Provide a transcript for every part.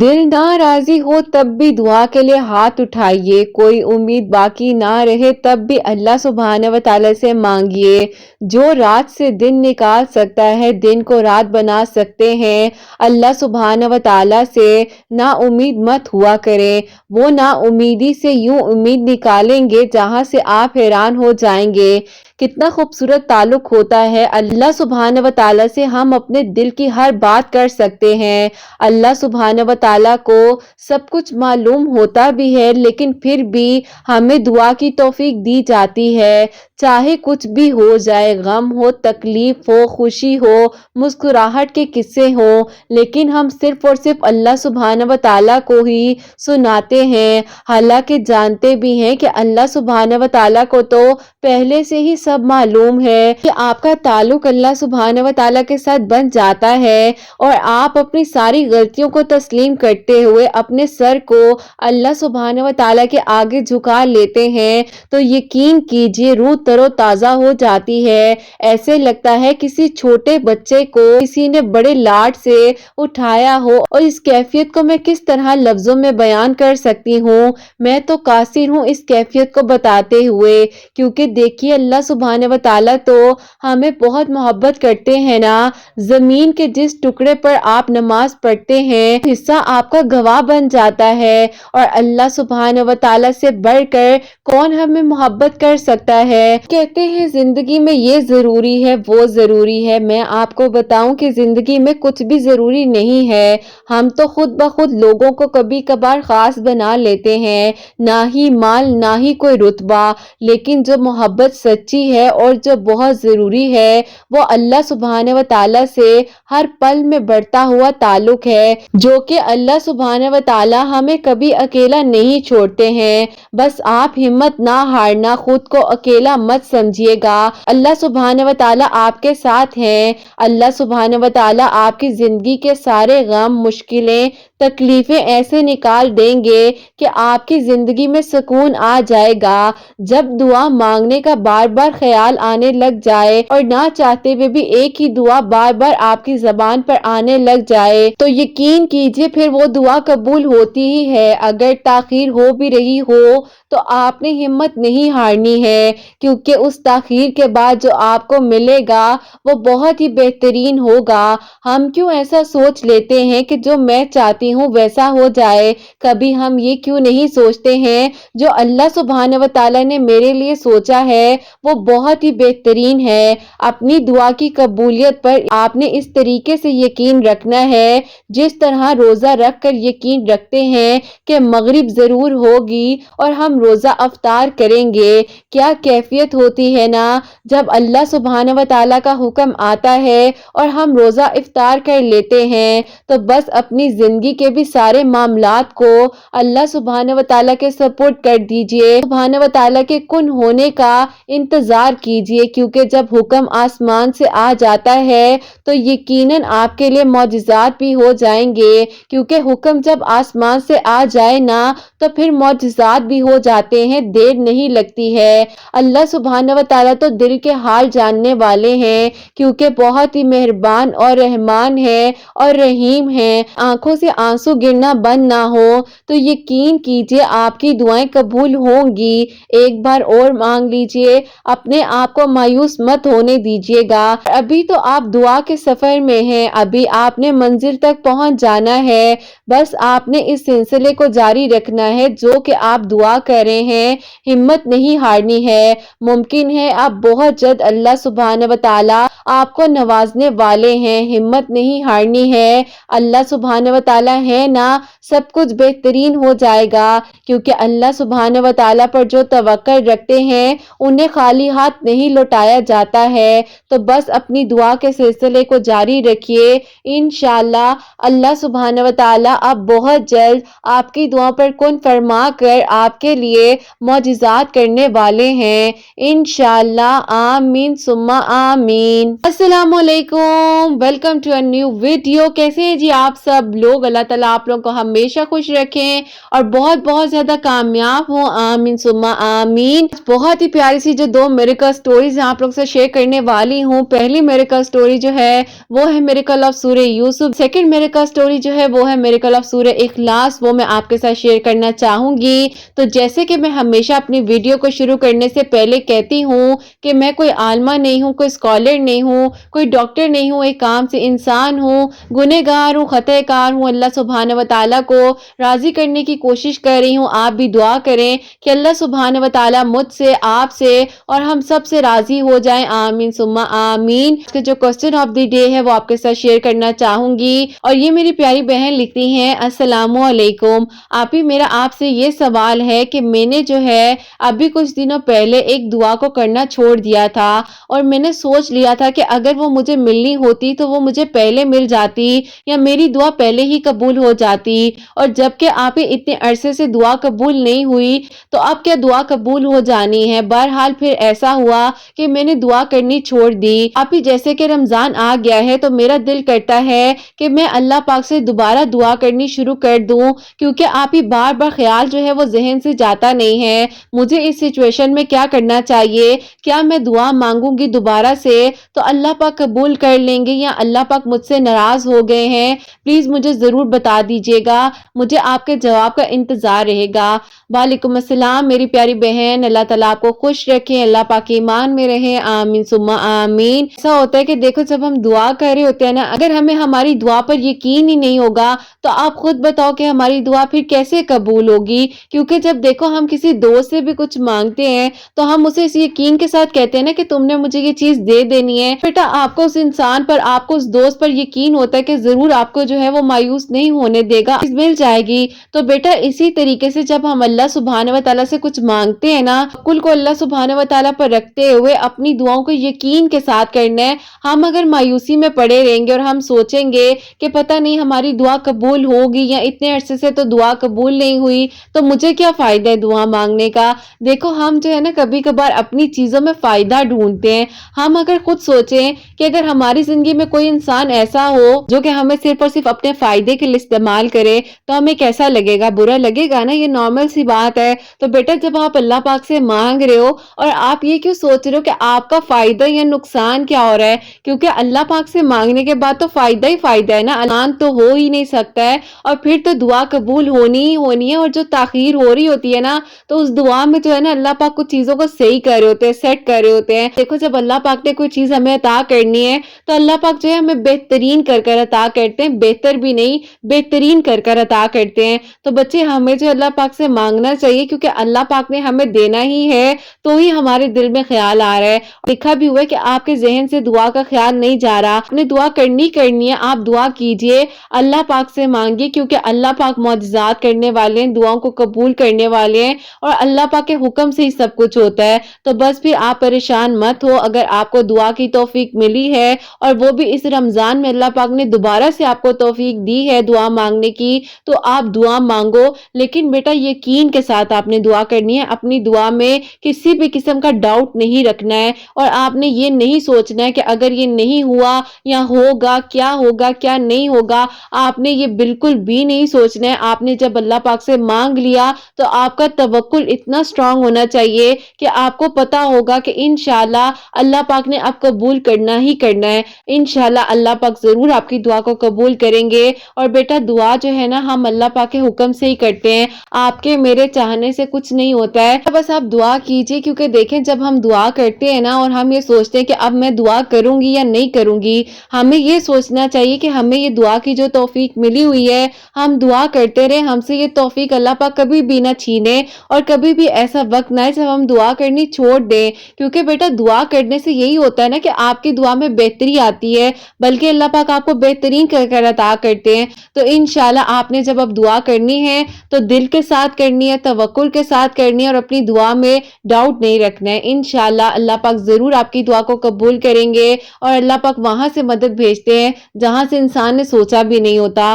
دل ناراضی ہو تب بھی دعا کے لیے ہاتھ اٹھائیے، کوئی امید باقی نہ رہے تب بھی اللہ سبحانہ و تعالیٰ سے مانگیے۔ جو رات سے دن نکال سکتا ہے دن کو رات بنا سکتے ہیں، اللہ سبحانہ و تعالیٰ سے نا امید مت ہوا کریں۔ وہ نا امیدی سے یوں امید نکالیں گے جہاں سے آپ حیران ہو جائیں گے۔ کتنا خوبصورت تعلق ہوتا ہے اللہ سبحانہ و تعالیٰ سے، ہم اپنے دل کی ہر بات کر سکتے ہیں۔ اللہ سبحانہ و تعالیٰ کو سب کچھ معلوم ہوتا بھی ہے، لیکن پھر بھی ہمیں دعا کی توفیق دی جاتی ہے۔ چاہے کچھ بھی ہو جائے، غم ہو، تکلیف ہو، خوشی ہو، مسکراہٹ کے قصے ہوں، لیکن ہم صرف اور صرف اللہ سبحانہ و تعالیٰ کو ہی سناتے ہیں، حالانکہ جانتے بھی ہیں کہ اللہ سبحانہ و تعالیٰ کو تو پہلے سے ہی سب معلوم ہے کہ آپ کا تعلق اللہ سبحانہ و تعالیٰ کے ساتھ بن جاتا ہے اور آپ اپنی ساری غلطیوں کو تسلیم کرتے ہوئے اپنے سر کو اللہ سبحانہ و تعالیٰ کے آگے جھکا لیتے ہیں، تو یقین کیجئے روح تر و تازہ ہو جاتی ہے۔ ایسے لگتا ہے کسی چھوٹے بچے کو کسی نے بڑے لاڈ سے اٹھایا ہو، اور اس کیفیت کو میں کس طرح لفظوں میں بیان کر سکتی ہوں، میں تو قاصر ہوں اس کیفیت کو بتاتے ہوئے، کیونکہ دیکھیے اللہ سبحانہ و تعالیٰ تو ہمیں بہت محبت کرتے ہیں نا۔ زمین کے جس ٹکڑے پر آپ نماز پڑھتے ہیں حصہ آپ کا گواہ بن جاتا ہے، اور اللہ سبحانہ و تعالیٰ سے بڑھ کر کون ہمیں محبت کر سکتا ہے۔ کہتے ہیں زندگی میں یہ ضروری ہے وہ ضروری ہے، میں آپ کو بتاؤں کہ زندگی میں کچھ بھی ضروری نہیں ہے۔ ہم تو خود بخود لوگوں کو کبھی کبھار خاص بنا لیتے ہیں، نہ ہی مال نہ ہی کوئی رتبہ، لیکن جو محبت سچی ہے اور جو بہت ضروری ہے وہ اللہ سبحانہ و تعالیٰ سے ہر پل میں بڑھتا ہوا تعلق ہے، جو کہ اللہ سبحانہ و تعالیٰ ہمیں کبھی اکیلا نہیں چھوڑتے ہیں۔ بس آپ ہمت نہ ہارنا، خود کو اکیلا مت سمجھیے گا، اللہ سبحانہ و تعالیٰ آپ کے ساتھ ہیں۔ اللہ سبحانہ و تعالیٰ آپ کی زندگی کے سارے غم، مشکلیں، تکلیفیں ایسے نکال دیں گے کہ آپ کی زندگی میں سکون آ جائے گا۔ جب دعا مانگنے کا بار بار خیال آنے لگ جائے اور نہ چاہتے ہوئے بھی ایک ہی دعا بار بار آپ کی زبان پر آنے لگ جائے تو یقین کیجئے پھر وہ دعا قبول ہوتی ہی ہے۔ اگر تاخیر ہو بھی رہی ہو تو آپ نے ہمت نہیں ہارنی ہے، کیونکہ اس تاخیر کے بعد جو آپ کو ملے گا وہ بہت ہی بہترین ہوگا۔ ہم کیوں ایسا سوچ لیتے ہیں کہ جو میں چاہتی ہوں ویسا ہو جائے، کبھی ہم یہ کیوں نہیں سوچتے ہیں جو اللہ سبحانہ و تعالیٰ نے میرے لیے سوچا ہے وہ بہت ہی بہترین ہے۔ اپنی دعا کی قبولیت پر آپ نے اس طریقے سے یقین رکھنا ہے جس طرح روزہ رکھ کر یقین رکھتے ہیں کہ مغرب ضرور ہوگی اور ہم روزہ افطار کریں گے۔ کیا کیفیت ہوتی ہے نا جب اللہ سبحانہ و تعالیٰ کا حکم آتا ہے اور ہم روزہ افطار کر لیتے ہیں، تو بس اپنی زندگی کے بھی سارے معاملات کو اللہ سبحانہ و تعالیٰ کے سپورٹ کر دیجئے، سبحانہ و تعالیٰ کے کن ہونے کا انتظار کیجئے، کیونکہ جب حکم آسمان سے آ جاتا ہے تو یقیناً آپ کے لیے معجزات بھی ہو جائیں گے، کیونکہ حکم جب آسمان سے آ جائے نا تو پھر معجزات بھی ہو جاتے ہیں، دیر نہیں لگتی ہے۔ اللہ سبحانہ و تعالیٰ تو دل کے حال جاننے والے ہیں، کیونکہ بہت ہی مہربان اور رحمان ہے اور رحیم ہے۔ آنکھوں سے آنسو گرنا بند نہ ہو تو یقین کیجئے آپ کی دعائیں قبول ہوں گی۔ ایک بار اور مانگ لیجئے، اپنے آپ کو مایوس مت ہونے دیجئے گا۔ ابھی تو آپ دعا کے سفر میں ہیں، ابھی آپ نے منزل تک پہنچ جانا ہے، بس آپ نے اس سلسلے کو جاری رکھنا ہے جو کہ آپ دعا کر رہے ہیں، ہمت نہیں ہارنی ہے۔ ممکن ہے آپ بہت جلد اللہ سبحانہ و تعالیٰ آپ کو نوازنے والے ہیں، ہمت نہیں ہارنی ہے۔ اللہ سبحانہ و تعالیٰ ہے نا، سب کچھ بہترین ہو جائے گا، کیونکہ اللہ سبحانہ و تعالیٰ پر جو توکل رکھتے ہیں انہیں خالی ہاتھ نہیں لوٹایا جاتا ہے۔ تو بس اپنی دعا کے سلسلے کو جاری رکھیے، انشاءاللہ اللہ سبحانہ و تعالیٰ اب بہت جلد آپ کی دعا پر کن فرما کر آپ کے لیے معجزات کرنے والے ہیں انشاءاللہ آمین ثم آمین۔ السلام علیکم، welcome to a new video. کیسے ہیں جی آپ سب لوگ؟ اللہ تعالیٰ آپ لوگوں کو ہمیشہ خوش رکھیں اور بہت بہت زیادہ کامیاب ہوں آمین ثم آمین۔ بہت ہی پیاری سی جو 2 میریکل سٹوریز آپ لوگ سے شیئر کرنے والی ہوں۔ پہلی میریکل سٹوری جو ہے وہ ہے میریکل آف سورہ یوسف۔ سیکنڈ میریکل سٹوری جو ہے وہ ہے میریکل آف سورہ اخلاص، وہ میں آپ کے ساتھ شیئر کرنا چاہوں گی۔ تو جیسے کہ میں ہمیشہ اپنی ویڈیو کو شروع کرنے سے پہلے کہتی ہوں کہ میں کوئی عالمہ نہیں ہوں، کوئی اسکالر نہیں ہوں، کوئی ڈاکٹر نہیں ہوں، ایک عام سے انسان ہوں، گنہگار ہوں، خطا کار ہوں۔ اللہ سبحانہ و تعالیٰ کو راضی کرنے کی کوشش کر رہی ہوں۔ آپ بھی دعا کریں کہ اللہ سبحانہ و تعالیٰ مجھ سے، آپ سے اور ہم سب سے راضی ہو جائیں آمین ثم آمین۔ اس کے جو کوسچن آف دی ڈے ہے وہ آپ کے ساتھ شیئر کرنا چاہوں گی، اور یہ میری پیاری بہن لکھتی ہیں السلام علیکم آپ ہی، میرا آپ سے یہ سوال ہے کہ میں نے جو ہے ابھی کچھ دنوں پہلے ایک دعا کو کرنا چھوڑ دیا تھا، اور میں نے سوچ لیا تھا کہ اگر وہ مجھے ملنی ہوتی تو وہ مجھے پہلے مل جاتی یا میری دعا پہلے ہی قبول ہو جاتی، اور جبکہ آپ ہی اتنے عرصے سے دعا قبول نہیں ہوئی تو اب کیا دعا قبول ہو جانی ہے؟ بہرحال پھر ایسا ہوا کہ میں نے دعا کرنی چھوڑ دی۔ آپ ہی جیسے کہ رمضان آ گیا ہے تو میرا دل کرتا ہے کہ میں اللہ پاک سے دوبارہ دعا کرنی شروع کر دوں، کیونکہ آپ ہی بار بار خیال جو ہے وہ ذہن سے جاتا نہیں ہے مجھے اس سچویشن میں کیا کرنا چاہیے۔ کیا میں دعا مانگوں گی دوبارہ سے تو اللہ پاک قبول کر لیں گے یا اللہ پاک مجھ سے ناراض ہو گئے ہیں؟ پلیز مجھے ضرور بتا دیجیے گا، مجھے آپ کے جواب کا انتظار رہے گا۔ وعلیکم السلام میری پیاری بہن، اللہ تعالیٰ آپ کو خوش رکھیں، اللہ پاک ایمان میں رہے آمین ثم آمین۔ ایسا ہوتا ہے کہ دیکھو جب ہم دعا کر رہے ہوتے ہیں نا، اگر ہمیں ہماری دعا پر یقین ہی نہیں ہوگا تو آپ خود بتاؤ کہ ہماری دعا پھر کیسے قبول ہوگی؟ کیونکہ جب دیکھو ہم کسی دوست سے بھی کچھ مانگتے ہیں تو ہم اسے اس یقین کے ساتھ کہتے ہیں نا کہ تم نے مجھے یہ چیز دے دینی ہے، بیٹا آپ کو اس انسان پر، آپ کو اس دوست پر یقین ہوتا ہے کہ ضرور آپ کو جو ہے وہ مایوس نہیں ہونے دے گا، مل جائے گی۔ تو بیٹا اسی طریقے سے جب ہم اللہ سبحانہ و تعالیٰ سے کچھ مانگتے ہیں نا، کل کو اللہ سبحانہ و تعالیٰ پر رکھتے ہوئے اپنی دعاؤں کو یقین کے ساتھ کرنا ہے۔ ہم اگر مایوسی میں پڑے رہیں گے اور ہم سوچیں گے کہ پتہ نہیں ہماری دعا قبول ہوگی یا اتنے عرصے سے تو دعا قبول نہیں ہوئی تو مجھے کیا فائدہ ہے دعا مانگنے کا؟ دیکھو ہم جو ہے نا کبھی کبھار اپنی چیزوں میں فائدہ ڈھونڈتے ہیں۔ ہم اگر خود سوچیں کہ اگر ہماری زندگی میں کوئی انسان ایسا ہو جو کہ ہمیں صرف اور صرف اپنے فائدے کے لیے استعمال کرے تو ہمیں کیسا لگے گا؟ برا لگے گا نا، یہ نارمل سی بات ہے۔ تو بیٹا جب آپ اللہ پاک سے مانگ رہے ہو اور آپ یہ کیوں سوچ رہے ہو کہ آپ کا فائدہ یا نقصان کیا ہو رہا ہے؟ کیونکہ اللہ پاک سے مانگنے کے بعد تو فائدہ ہی فائدہ ہے نا، نقصان تو ہو ہی نہیں سکتا ہے، اور پھر تو دعا قبول ہونی ہی ہونی ہے۔ اور جو تاخیر ہو رہی ہوتی ہے نا تو اس دعا میں جو ہے نا اللہ پاک کچھ چیزوں کو صحیح کر رہے ہوتے ہیں، سیٹ کر رہے ہوتے ہیں۔ دیکھو جب اللہ پاک نے کوئی چیز ہمیں عطا کرنی ہے تو اللہ پاک جو ہے ہمیں بہترین کر کر عطا کرتے ہیں، بہتر بھی نہیں بہترین کر کر عطا کرتے ہیں۔ تو بچے ہمیں جو اللہ پاک سے مانگنا چاہیے، کیونکہ اللہ پاک نے ہمیں دینا ہی ہے تو ہی ہمارے دل میں خیال آ رہا ہے۔ لکھا بھی ہوا ہے کہ آپ کے ذہن سے دعا کا خیال نہیں جا رہا، آپ نے دعا کرنی ہے، آپ دعا کیجئے، اللہ پاک سے مانگیے، کیونکہ اللہ پاک معجزات کرنے والے ہیں، دعاؤں کو قبول کرنے والے ہیں، اور اللہ پاک کے حکم سے ہی سب کچھ ہوتا ہے۔ تو بس پھر آپ پریشان مت ہو، اگر آپ کو دعا کی توفیق ملی ہے اور وہ بھی اس رمضان میں اللہ پاک نے دوبارہ سے آپ کو توفیق دی ہے دعا مانگنے کی، تو آپ دعا مانگو، لیکن بیٹا یقین کے ساتھ آپ نے دعا کرنی ہے۔ اپنی دعا میں کسی بھی قسم کا ڈاؤٹ نہیں رکھنا ہے، اور آپ نے یہ نہیں سوچنا ہے کہ اگر یہ نہیں ہوا یا ہوگا کیا نہیں ہوگا، آپ نے یہ بالکل بھی نہیں سوچنا ہے۔ آپ نے جب اللہ پاک سے مانگ لیا تو آپ کا توکل اتنا سٹرونگ ہونا چاہیے کہ آپ کو پتا ہوگا کہ انشاءاللہ اللہ پاک نے اب قبول کرنا ہی کرنا ہے، انشاءاللہ اللہ پاک ضرور آپ کی دعا کو قبول کریں گے۔ اور بیٹا دعا جو ہے نا ہم اللہ پاک کے حکم سے ہی کرتے ہیں، آپ کے میرے چاہنے سے کچھ نہیں ہوتا ہے۔ بس آپ دعا کیجئے، کیونکہ دیکھیں جب ہم دعا کرتے ہیں نا اور ہم یہ سوچتے ہیں کہ اب میں دعا کروں گی یا نہیں کروں گی، ہمیں یہ سوچنا چاہیے کہ ہمیں یہ دعا کی جو توفیق ملی ہوئی ہے ہم دعا کرتے رہے، ہم سے یہ توفیق اللہ پاک کبھی بھی نہ چھینے، اور کبھی بھی ایسا وقت نہ ہے جب ہم دعا کرنی چھوڑ دیں۔ کیونکہ بیٹا دعا کرنے سے یہی ہوتا ہے نا کہ آپ کی دعا میں بہتری آتی ہے، بلکہ اللہ پاک آپ کو بہترین کر کر عطا کرتے ہیں۔ تو انشاءاللہ آپ نے جب اب دعا کرنی ہے تو دل کے ساتھ کرنی ہے، توکل کے ساتھ کرنی ہے، اور اپنی دعا میں ڈاؤٹ نہیں رکھنا ہے۔ انشاءاللہ اللہ پاک ضرور آپ کی دعا کو قبول کریں گے، اور اللہ پاک وہاں سے مدد بھیجتے ہیں جہاں سے انسان نے سوچا بھی نہیں ہوتا۔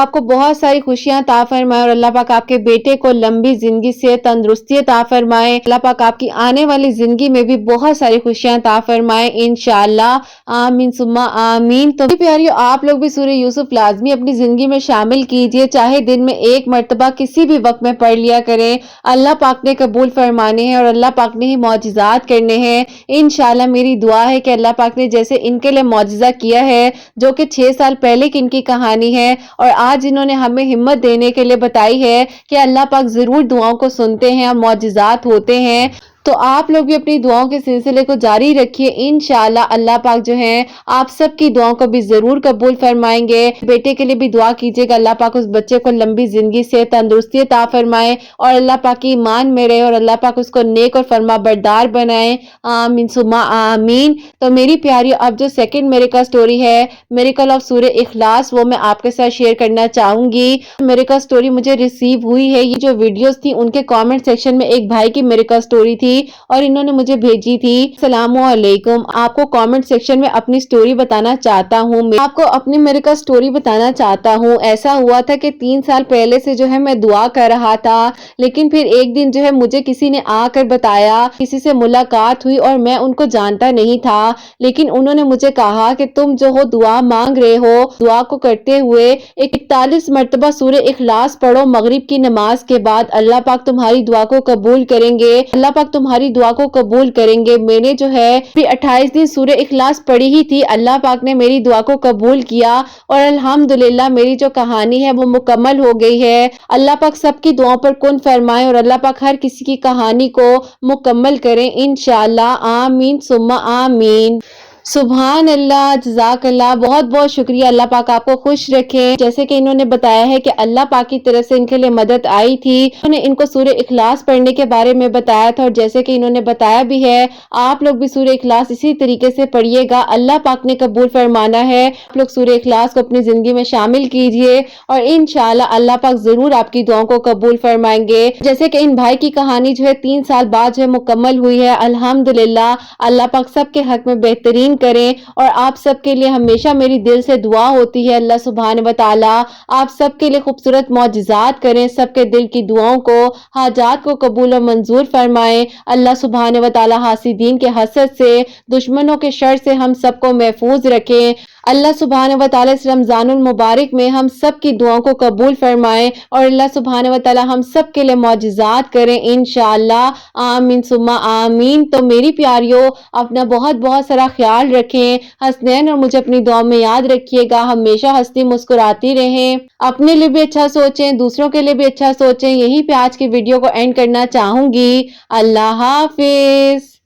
آپ کو بہت ساری خوشیاں عطا فرمائے اور اللہ پاک آپ کے بیٹے کو لمبی زندگی سے تندرستی عطا فرمائے. اللہ پاک آپ کی آنے والی زندگی میں بھی بہت ساری خوشیاں عطا فرمائے انشاءاللہ. آمین ثم آمین. تو پیاریو آپ لوگ بھی سورہ یوسف لازمی اپنی زندگی میں شامل کیجئے، چاہے دن میں ایک مرتبہ کسی بھی وقت میں پڑھ لیا کریں. اللہ پاک نے قبول فرمانے ہیں اور اللہ پاک نے ہی معجزات کرنے ہیں. انشاءاللہ میری دعا ہے کہ اللہ پاک نے جیسے ان کے لیے معجزہ کیا ہے، جو کہ 6 سال پہلے کی ان کی کہانی ہے، اور آج انہوں نے ہمیں ہمت دینے کے لیے بتائی ہے کہ اللہ پاک ضرور دعاؤں کو سنتے ہیں اور معجزات ہوتے ہیں. تو آپ لوگ بھی اپنی دعاؤں کے سلسلے کو جاری رکھیے. انشاءاللہ اللہ پاک جو ہے آپ سب کی دعاؤں کو بھی ضرور قبول فرمائیں گے. بیٹے کے لیے بھی دعا کیجیے گا، اللہ پاک اس بچے کو لمبی زندگی سے تندرستی عطا فرمائے اور اللہ پاک کی ایمان میں رہے اور اللہ پاک اس کو نیک اور فرما بردار بنائے. آمین ثم آمین. تو میری پیاری اب جو سیکنڈ میریکل سٹوری ہے، میریکل آف سورہ اخلاص، وہ میں آپ کے ساتھ شیئر کرنا چاہوں گی. میریکل سٹوری مجھے ریسیو ہوئی ہے. یہ جو ویڈیوز تھی ان کے کامنٹ سیکشن میں ایک بھائی کی میریکل سٹوری تھی اور انہوں نے مجھے بھیجی تھی. السلام علیکم، آپ کو کامنٹ سیکشن میں اپنی سٹوری بتانا چاہتا ہوں. میں آپ کو اپنی میریکل سٹوری بتانا چاہتا ہوں. ایسا ہوا تھا کہ 3 سال پہلے سے جو ہے میں دعا کر رہا تھا، لیکن پھر ایک دن جو ہے مجھے کسی نے آ کر بتایا، کسی سے ملاقات ہوئی اور میں ان کو جانتا نہیں تھا، لیکن انہوں نے مجھے کہا کہ تم جو ہو دعا مانگ رہے ہو، دعا کو کرتے ہوئے 41 مرتبہ سورہ اخلاص پڑھو مغرب کی نماز کے بعد، اللہ پاک تمہاری دعا کو قبول کریں گے. اللہ پاک تمہاری دعا کو قبول کریں گے. میں نے جو ہے 28 دن سورہ اخلاص پڑھی ہی تھی. اللہ پاک نے میری دعا کو قبول کیا اور الحمدللہ میری جو کہانی ہے وہ مکمل ہو گئی ہے. اللہ پاک سب کی دعاؤں پر کن فرمائے اور اللہ پاک ہر کسی کی کہانی کو مکمل کریں انشاءاللہ. آمین ثم آمین. سبحان اللہ، جزاک اللہ، بہت بہت شکریہ. اللہ پاک آپ کو خوش رکھے. جیسے کہ انہوں نے بتایا ہے کہ اللہ پاک کی طرف سے ان کے لیے مدد آئی تھی. انہوں نے ان کو سورہ اخلاص پڑھنے کے بارے میں بتایا تھا اور جیسے کہ انہوں نے بتایا بھی ہے، آپ لوگ بھی سورہ اخلاص اسی طریقے سے پڑھیے گا، اللہ پاک نے قبول فرمانا ہے. آپ لوگ سورہ اخلاص کو اپنی زندگی میں شامل کیجئے اور انشاءاللہ اللہ پاک ضرور آپ کی دعاؤں کو قبول فرمائیں گے. جیسے کہ ان بھائی کی کہانی جو ہے 3 سال بعد جو ہے مکمل ہوئی ہے. الحمدللہ اللہ پاک سب کے حق میں بہترین کریں اور آپ سب کے لیے ہمیشہ میری دل سے دعا ہوتی ہے اللہ سبحانہ و تعالی آپ سب کے لیے خوبصورت معجزات کریں، سب کے دل کی دعاؤں کو، حاجات کو قبول و منظور فرمائیں. اللہ سبحانہ و تعالی حاسدین کے حسد سے، دشمنوں کے شر سے ہم سب کو محفوظ رکھیں. اللہ سبحانہ و تعالی اس رمضان المبارک میں ہم سب کی دعاؤں کو قبول فرمائے اور اللہ سبحانہ و تعالی ہم سب کے لیے معجزات کریں انشاءاللہ. آمین ثم آمین. تو میری پیاریوں اپنا بہت بہت سارا خیال رکھیں. حسنین اور مجھے اپنی دعا میں یاد رکھیے گا. ہمیشہ ہنستی مسکراتی رہیں، اپنے لیے بھی اچھا سوچیں، دوسروں کے لیے بھی اچھا سوچیں. یہی پہ آج کی ویڈیو کو اینڈ کرنا چاہوں گی. اللہ حافظ.